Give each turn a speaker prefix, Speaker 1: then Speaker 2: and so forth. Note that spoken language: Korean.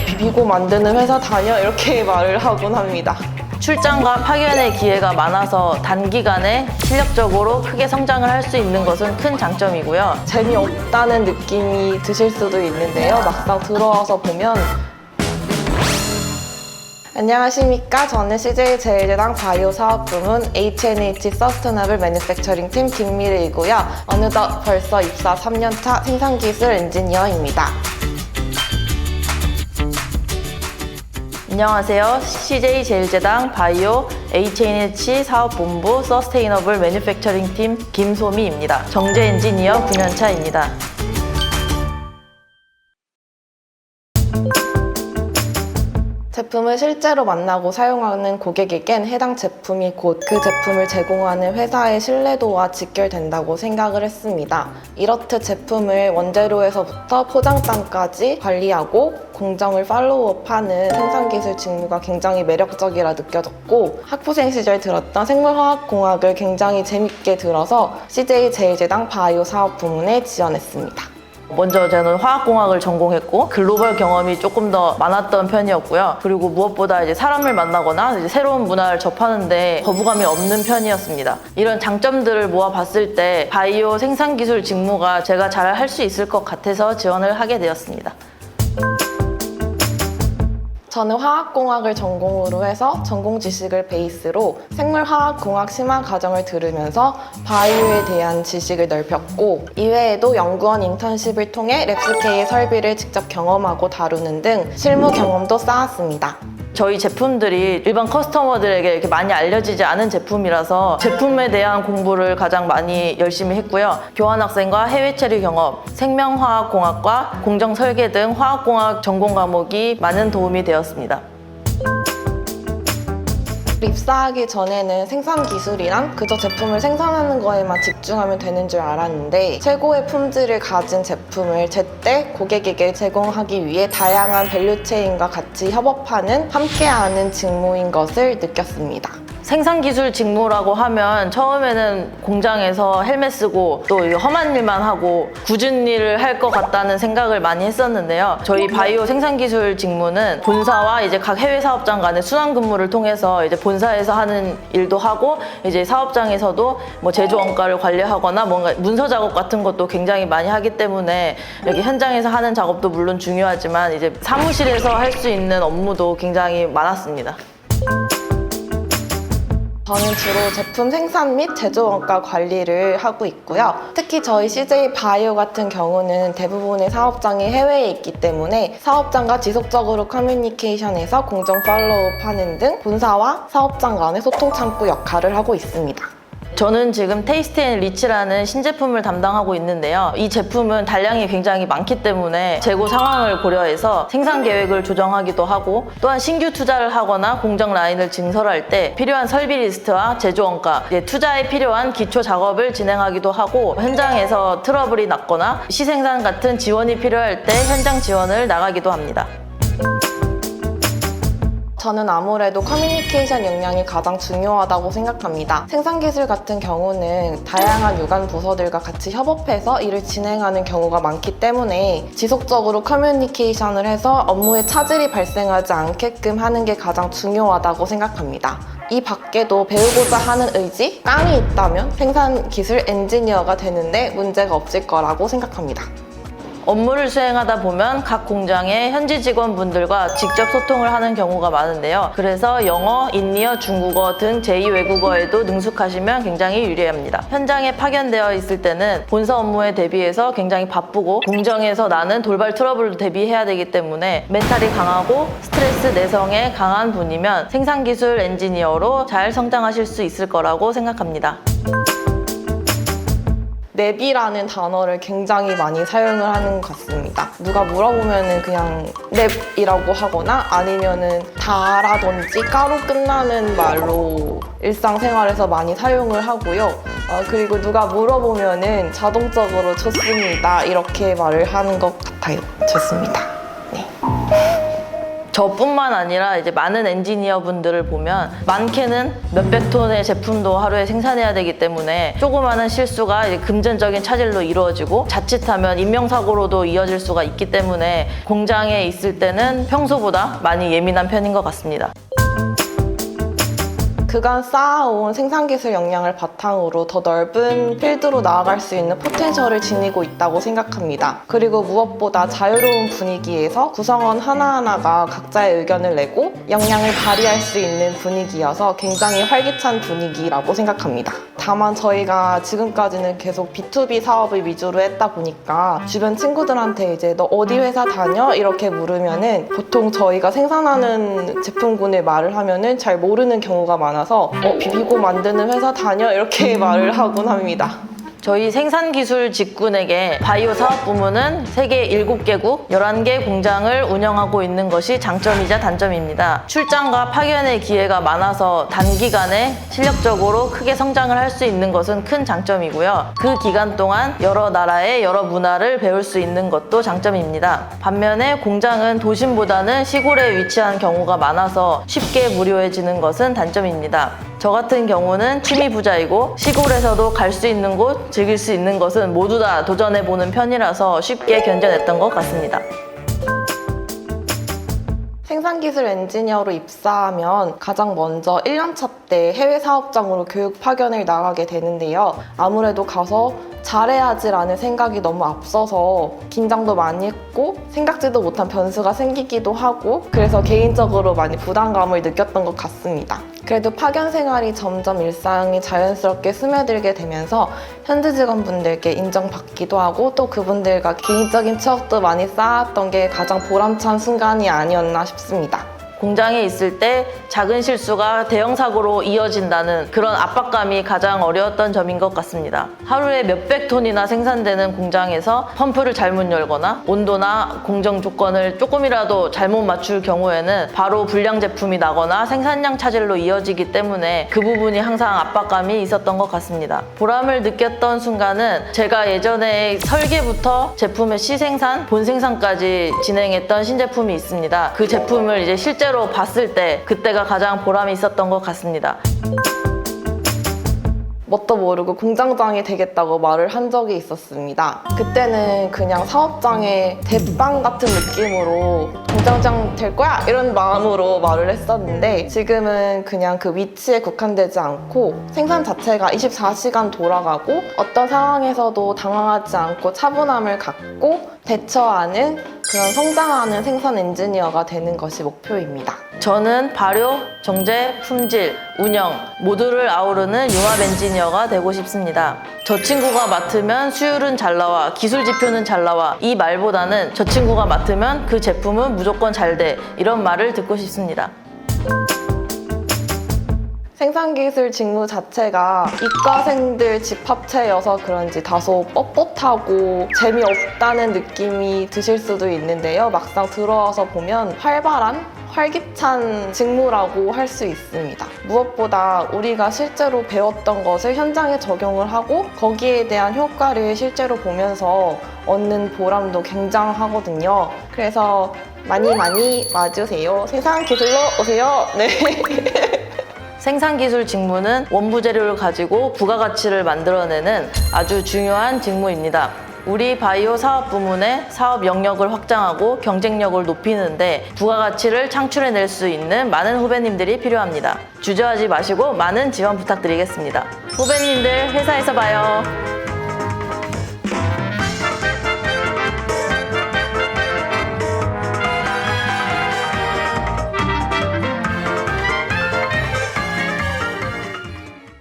Speaker 1: 비비고 만드는 회사 다녀 이렇게 말을 하곤 합니다.
Speaker 2: 출장과 파견의 기회가 많아서 단기간에 실력적으로 크게 성장을 할 수 있는 것은 큰 장점이고요.
Speaker 1: 재미없다는 느낌이 드실 수도 있는데요. 막상 들어와서 보면 안녕하십니까. 저는 CJ제일제당 바이오 사업부문 H&H 서스테너블 매니팩처링 팀 김미래이고요. 어느덧 벌써 입사 3년차 생산기술 엔지니어입니다.
Speaker 2: 안녕하세요. CJ제일제당 바이오 H&H 사업본부 서스테이너블 매니팩처링 팀 김소미입니다. 정제 엔지니어 9년차입니다.
Speaker 1: 제품을 실제로 만나고 사용하는 고객에겐 해당 제품이 곧 그 제품을 제공하는 회사의 신뢰도와 직결된다고 생각을 했습니다. 이렇듯 제품을 원재료에서부터 포장단까지 관리하고 공정을 팔로우업하는 생산기술 직무가 굉장히 매력적이라 느껴졌고, 학부생 시절 들었던 생물화학공학을 굉장히 재밌게 들어서 CJ제일제당 바이오 사업 부문에 지원했습니다.
Speaker 2: 먼저 저는 화학공학을 전공했고 글로벌 경험이 조금 더 많았던 편이었고요. 그리고 무엇보다 이제 사람을 만나거나 이제 새로운 문화를 접하는데 거부감이 없는 편이었습니다. 이런 장점들을 모아봤을 때 바이오 생산기술 직무가 제가 잘 할 수 있을 것 같아서 지원을 하게 되었습니다.
Speaker 1: 저는 화학공학을 전공으로 해서 전공 지식을 베이스로 생물화학공학 심화 과정을 들으면서 바이오에 대한 지식을 넓혔고, 이외에도 연구원 인턴십을 통해 랩스케일 설비를 직접 경험하고 다루는 등 실무 경험도 쌓았습니다.
Speaker 2: 저희 제품들이 일반 커스터머들에게 이렇게 많이 알려지지 않은 제품이라서 제품에 대한 공부를 가장 많이 열심히 했고요. 교환학생과 해외 체류 경험, 생명화학공학과 공정설계 등 화학공학 전공 과목이 많은 도움이 되었습니다.
Speaker 1: 입사하기 전에는 생산기술이란 그저 제품을 생산하는 거에만 집중하면 되는 줄 알았는데, 최고의 품질을 가진 제품을 제때 고객에게 제공하기 위해 다양한 밸류체인과 같이 협업하는, 함께하는 직무인 것을 느꼈습니다.
Speaker 2: 생산기술 직무라고 하면 처음에는 공장에서 헬멧 쓰고 또 험한 일만 하고 굳은 일을 할 것 같다는 생각을 많이 했었는데요. 저희 바이오 생산기술 직무는 본사와 이제 각 해외 사업장 간의 순환 근무를 통해서 이제 본사에서 하는 일도 하고, 이제 사업장에서도 뭐 제조 원가를 관리하거나 뭔가 문서 작업 같은 것도 굉장히 많이 하기 때문에 여기 현장에서 하는 작업도 물론 중요하지만 이제 사무실에서 할 수 있는 업무도 굉장히 많았습니다.
Speaker 1: 저는 주로 제품 생산 및 제조 원가 관리를 하고 있고요. 특히 저희 CJ 바이오 같은 경우는 대부분의 사업장이 해외에 있기 때문에 사업장과 지속적으로 커뮤니케이션해서 공정 팔로우업 하는 등 본사와 사업장 간의 소통 창구 역할을 하고 있습니다.
Speaker 2: 저는 지금 테이스트 앤 리치라는 신제품을 담당하고 있는데요. 이 제품은 단량이 굉장히 많기 때문에 재고 상황을 고려해서 생산 계획을 조정하기도 하고, 또한 신규 투자를 하거나 공정 라인을 증설할 때 필요한 설비 리스트와 제조 원가, 투자에 필요한 기초 작업을 진행하기도 하고, 현장에서 트러블이 났거나 시생산 같은 지원이 필요할 때 현장 지원을 나가기도 합니다.
Speaker 1: 저는 아무래도 커뮤니케이션 역량이 가장 중요하다고 생각합니다. 생산기술 같은 경우는 다양한 유관 부서들과 같이 협업해서 일을 진행하는 경우가 많기 때문에 지속적으로 커뮤니케이션을 해서 업무에 차질이 발생하지 않게끔 하는 게 가장 중요하다고 생각합니다. 이 밖에도 배우고자 하는 의지, 깡이 있다면 생산기술 엔지니어가 되는데 문제가 없을 거라고 생각합니다.
Speaker 2: 업무를 수행하다 보면 각 공장의 현지 직원분들과 직접 소통을 하는 경우가 많은데요. 그래서 영어, 인리어, 중국어 등 제2외국어에도 능숙하시면 굉장히 유리합니다. 현장에 파견되어 있을 때는 본사 업무에 대비해서 굉장히 바쁘고, 공정에서 나는 돌발 트러블도 대비해야 되기 때문에 멘탈이 강하고 스트레스 내성에 강한 분이면 생산기술 엔지니어로 잘 성장하실 수 있을 거라고 생각합니다.
Speaker 1: 랩이라는 단어를 굉장히 많이 사용을 하는 것 같습니다. 누가 물어보면은 그냥 랩이라고 하거나 아니면은 다라든지 까로 끝나는 말로 일상생활에서 많이 사용을 하고요. 그리고 누가 물어보면은 자동적으로 좋습니다 이렇게 말을 하는 것 같아요. 좋습니다. 네.
Speaker 2: 저뿐만 아니라 이제 많은 엔지니어 분들을 보면 많게는 몇백 톤의 제품도 하루에 생산해야 되기 때문에 조그마한 실수가 이제 금전적인 차질로 이루어지고 자칫하면 인명사고로도 이어질 수가 있기 때문에 공장에 있을 때는 평소보다 많이 예민한 편인 것 같습니다.
Speaker 1: 그간 쌓아온 생산기술 역량을 바탕으로 더 넓은 필드로 나아갈 수 있는 포텐셜을 지니고 있다고 생각합니다. 그리고 무엇보다 자유로운 분위기에서 구성원 하나하나가 각자의 의견을 내고 역량을 발휘할 수 있는 분위기여서 굉장히 활기찬 분위기라고 생각합니다. 다만 저희가 지금까지는 계속 B2B 사업을 위주로 했다 보니까 주변 친구들한테 이제 너 어디 회사 다녀? 이렇게 물으면은 보통 저희가 생산하는 제품군을 말을 하면은 잘 모르는 경우가 많아서 비비고 만드는 회사 다녀? 이렇게 말을 하곤 합니다.
Speaker 2: 저희 생산기술 직군에게 바이오 사업부문은 세계 7개국 11개 공장을 운영하고 있는 것이 장점이자 단점입니다. 출장과 파견의 기회가 많아서 단기간에 실력적으로 크게 성장을 할 수 있는 것은 큰 장점이고요. 그 기간 동안 여러 나라의 여러 문화를 배울 수 있는 것도 장점입니다. 반면에 공장은 도심보다는 시골에 위치한 경우가 많아서 쉽게 무료해지는 것은 단점입니다. 저 같은 경우는 취미 부자이고 시골에서도 갈 수 있는 곳, 즐길 수 있는 것은 모두 다 도전해보는 편이라서 쉽게 견뎌냈던 것 같습니다.
Speaker 1: 생산기술 엔지니어로 입사하면 가장 먼저 1년차 때 해외 사업장으로 교육 파견을 나가게 되는데요. 아무래도 가서 잘해야지라는 생각이 너무 앞서서 긴장도 많이 했고 생각지도 못한 변수가 생기기도 하고 그래서 개인적으로 많이 부담감을 느꼈던 것 같습니다. 그래도 파견 생활이 점점 일상이 자연스럽게 스며들게 되면서 현지 직원분들께 인정받기도 하고 또 그분들과 개인적인 추억도 많이 쌓았던 게 가장 보람찬 순간이 아니었나 싶습니다.
Speaker 2: 공장에 있을 때 작은 실수가 대형 사고로 이어진다는 그런 압박감이 가장 어려웠던 점인 것 같습니다. 하루에 몇백 톤이나 생산되는 공장에서 펌프를 잘못 열거나 온도나 공정 조건을 조금이라도 잘못 맞출 경우에는 바로 불량 제품이 나거나 생산량 차질로 이어지기 때문에 그 부분이 항상 압박감이 있었던 것 같습니다. 보람을 느꼈던 순간은 제가 예전에 설계부터 제품의 시생산, 본생산까지 진행했던 신제품이 있습니다. 그 제품을 이제 실제로 봤을 때 그때가 가장 보람이 있었던 것 같습니다.
Speaker 1: 뭣도 모르고 공장장이 되겠다고 말을 한 적이 있었습니다. 그때는 그냥 사업장의 대빵 같은 느낌으로 공장장 될 거야! 이런 마음으로 말을 했었는데 지금은 그냥 그 위치에 국한되지 않고 생산 자체가 24시간 돌아가고 어떤 상황에서도 당황하지 않고 차분함을 갖고 대처하는 그런 성장하는 생산 엔지니어가 되는 것이 목표입니다.
Speaker 2: 저는 발효, 정제, 품질, 운영 모두를 아우르는 융합 엔지니어가 되고 싶습니다. 저 친구가 맡으면 수율은 잘 나와, 기술 지표는 잘 나와 이 말보다는 저 친구가 맡으면 그 제품은 무조건 잘 돼 이런 말을 듣고 싶습니다.
Speaker 1: 생산기술 직무 자체가 이과생들 집합체여서 그런지 다소 뻣뻣하고 재미없다는 느낌이 드실 수도 있는데요. 막상 들어와서 보면 활기찬 직무라고 할 수 있습니다. 무엇보다 우리가 실제로 배웠던 것을 현장에 적용을 하고 거기에 대한 효과를 실제로 보면서 얻는 보람도 굉장하거든요. 그래서 많이 와주세요. 생산기술로 오세요. 네.
Speaker 2: 생산기술 직무는 원부 재료를 가지고 부가가치를 만들어내는 아주 중요한 직무입니다. 우리 바이오 사업 부문의 사업 영역을 확장하고 경쟁력을 높이는데 부가가치를 창출해낼 수 있는 많은 후배님들이 필요합니다. 주저하지 마시고 많은 지원 부탁드리겠습니다. 후배님들 회사에서 봐요.